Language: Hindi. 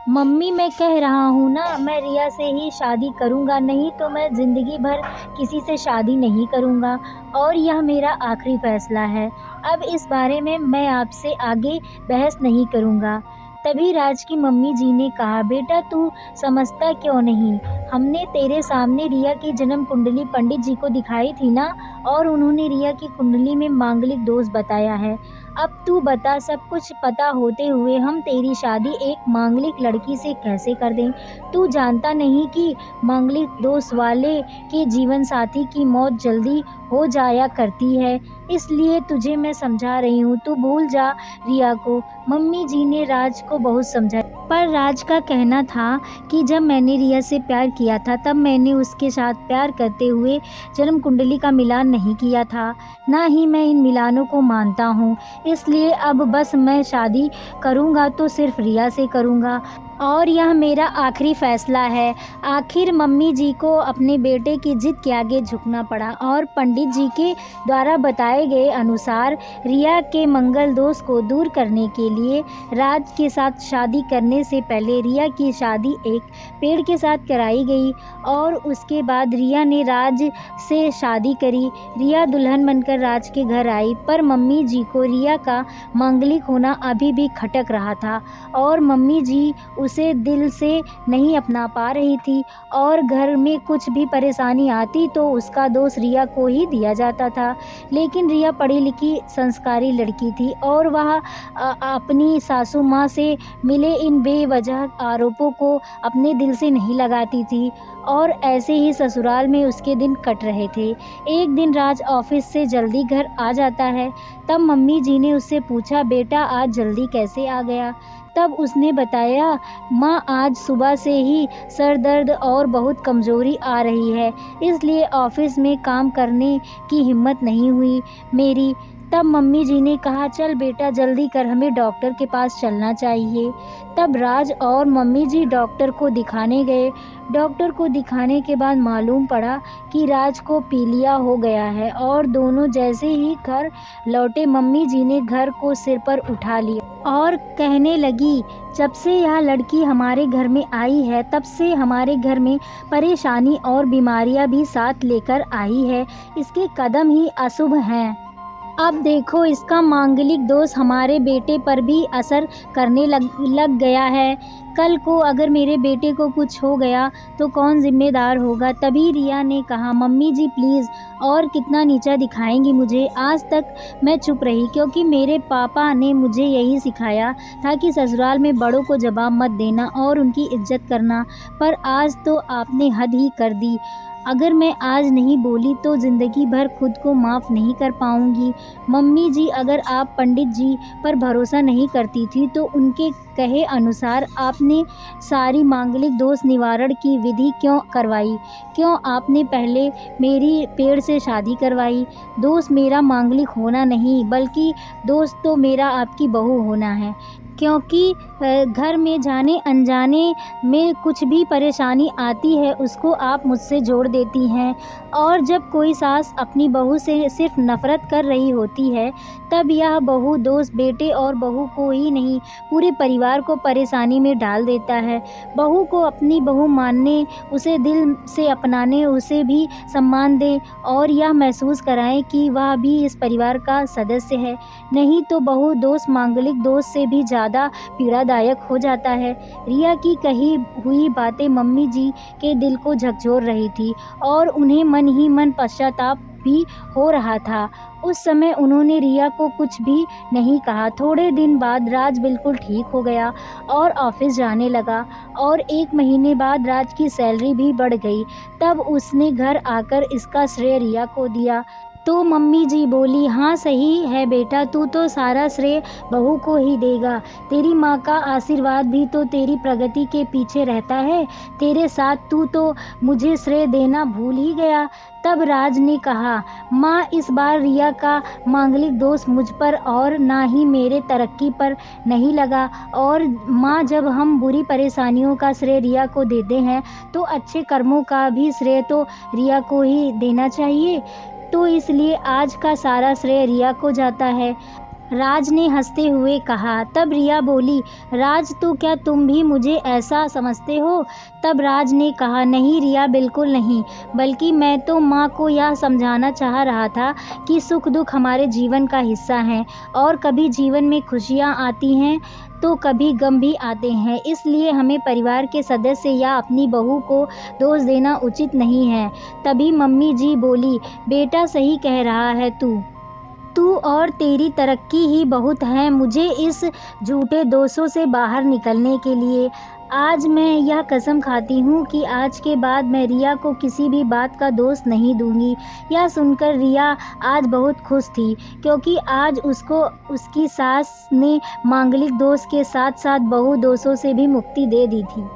मम्मी मैं कह रहा हूँ ना, मैं रिया से ही शादी करूँगा, नहीं तो मैं ज़िंदगी भर किसी से शादी नहीं करूँगा और यह मेरा आखिरी फ़ैसला है। अब इस बारे में मैं आपसे आगे बहस नहीं करूँगा। तभी राज की मम्मी जी ने कहा, बेटा तू समझता क्यों नहीं? हमने तेरे सामने रिया की जन्म कुंडली पंडित जी को दिखाई थी ना, और उन्होंने रिया की कुंडली में मांगलिक दोष बताया है। अब तू बता, सब कुछ पता होते हुए हम तेरी शादी एक मांगलिक लड़की से कैसे कर दें? तू जानता नहीं कि मांगलिक दोष वाले के जीवन साथी की मौत जल्दी हो जाया करती है, इसलिए तुझे मैं समझा रही हूँ, तू भूल जा रिया को। मम्मी जी ने राज को बहुत समझाया, पर राज का कहना था कि जब मैंने रिया से प्यार किया था तब मैंने उसके साथ प्यार करते हुए जन्म कुंडली का मिलान नहीं किया था, ना ही मैं इन मिलानों को मानता हूँ। इसलिए अब बस मैं शादी करूँगा तो सिर्फ रिया से करूँगा और यह मेरा आखिरी फ़ैसला है। आखिर मम्मी जी को अपने बेटे की जिद के आगे झुकना पड़ा और पंडित जी के द्वारा बताए गए अनुसार रिया के मंगल दोष को दूर करने के लिए राज के साथ शादी करने से पहले रिया की शादी एक पेड़ के साथ कराई गई और उसके बाद रिया ने राज से शादी करी। रिया दुल्हन बनकर राज के घर आई, पर मम्मी जी को रिया का मांगलिक होना अभी भी खटक रहा था और मम्मी जी उसे दिल से नहीं अपना पा रही थी और घर में कुछ भी परेशानी आती तो उसका दोष रिया को ही दिया जाता था। लेकिन रिया पढ़ी लिखी संस्कारी लड़की थी और वह अपनी सासू माँ से मिले इन बेवजह आरोपों को अपने दिल से नहीं लगाती थी और ऐसे ही ससुराल में उसके दिन कट रहे थे। एक दिन राज ऑफिस से जल्दी घर आ जाता है, तब मम्मी जी ने उससे पूछा, बेटा आज जल्दी कैसे आ गया? तब उसने बताया, माँ आज सुबह से ही सर दर्द और बहुत कमज़ोरी आ रही है, इसलिए ऑफिस में काम करने की हिम्मत नहीं हुई मेरी। तब मम्मी जी ने कहा, चल बेटा जल्दी कर, हमें डॉक्टर के पास चलना चाहिए। तब राज और मम्मी जी डॉक्टर को दिखाने गए। डॉक्टर को दिखाने के बाद मालूम पड़ा कि राज को पीलिया हो गया है और दोनों जैसे ही घर लौटे मम्मी जी ने घर को सिर पर उठा लिया और कहने लगी, जब से यह लड़की हमारे घर में आई है तब से हमारे घर में परेशानी और बीमारियां भी साथ लेकर आई है, इसके कदम ही अशुभ हैं। अब देखो इसका मांगलिक दोष हमारे बेटे पर भी असर करने लग गया है। कल को अगर मेरे बेटे को कुछ हो गया तो कौन जिम्मेदार होगा? तभी रिया ने कहा, मम्मी जी प्लीज़, और कितना नीचा दिखाएंगी मुझे? आज तक मैं चुप रही क्योंकि मेरे पापा ने मुझे यही सिखाया था कि ससुराल में बड़ों को जवाब मत देना और उनकी इज्जत करना, पर आज तो आपने हद ही कर दी। अगर मैं आज नहीं बोली तो ज़िंदगी भर खुद को माफ़ नहीं कर पाऊँगी। मम्मी जी, अगर आप पंडित जी पर भरोसा नहीं करती थी तो उनके कहे अनुसार आपने सारी मांगलिक दोष निवारण की विधि क्यों करवाई? क्यों आपने पहले मेरी पेड़ से शादी करवाई? दोष मेरा मांगलिक होना नहीं, बल्कि दोष तो मेरा आपकी बहू होना है, क्योंकि घर में जाने अनजाने में कुछ भी परेशानी आती है उसको आप मुझसे जोड़ देती हैं और जब कोई सास अपनी बहू से सिर्फ नफ़रत कर रही होती है तब यह बहू दोष बेटे और बहू को ही नहीं पूरे परिवार को परेशानी में डाल देता है। बहू को अपनी बहू मानने, उसे दिल से अपनाने, उसे भी सम्मान दें और यह महसूस कराएं कि वह भी इस परिवार का सदस्य है, नहीं तो बहू दोष मांगलिक दोष से भी ज़्यादा पीड़ादायक हो जाता है। रिया की कही हुई बातें मम्मी जी के दिल को झकझोर रही थी और उन्हें मन ही मन पश्चाताप भी हो रहा था। उस समय उन्होंने रिया को कुछ भी नहीं कहा। थोड़े दिन बाद राज बिल्कुल ठीक हो गया और ऑफिस जाने लगा और 1 महीने बाद राज की सैलरी भी बढ़ गई। तब उसने घर आकर इसका श्रेय रिया को दिया तो मम्मी जी बोली, हाँ सही है बेटा, तू तो सारा श्रेय बहू को ही देगा। तेरी माँ का आशीर्वाद भी तो तेरी प्रगति के पीछे रहता है, तेरे साथ तू तो मुझे श्रेय देना भूल ही गया। तब राज ने कहा, माँ इस बार रिया का मांगलिक दोष मुझ पर और ना ही मेरे तरक्की पर नहीं लगा और माँ जब हम बुरी परेशानियों का श्रेय रिया को देते हैं तो अच्छे कर्मों का भी श्रेय तो रिया को ही देना चाहिए, तो इसलिए आज का सारा श्रेय रिया को जाता है। राज ने हंसते हुए कहा। तब रिया बोली, राज तो क्या तुम भी मुझे ऐसा समझते हो? तब राज ने कहा, नहीं रिया, बिल्कुल नहीं, बल्कि मैं तो माँ को यह समझाना चाह रहा था कि सुख दुख हमारे जीवन का हिस्सा हैं और कभी जीवन में खुशियाँ आती हैं तो कभी गम भी आते हैं, इसलिए हमें परिवार के सदस्य या अपनी बहू को दोष देना उचित नहीं है। तभी मम्मी जी बोली, बेटा सही कह रहा है तू और तेरी तरक्की ही बहुत है मुझे इस झूठे दोषों से बाहर निकलने के लिए। आज मैं यह कसम खाती हूँ कि आज के बाद मैं रिया को किसी भी बात का दोष नहीं दूंगी। यह सुनकर रिया आज बहुत खुश थी, क्योंकि आज उसको उसकी सास ने मांगलिक दोष के साथ साथ बहु दोषों से भी मुक्ति दे दी थी।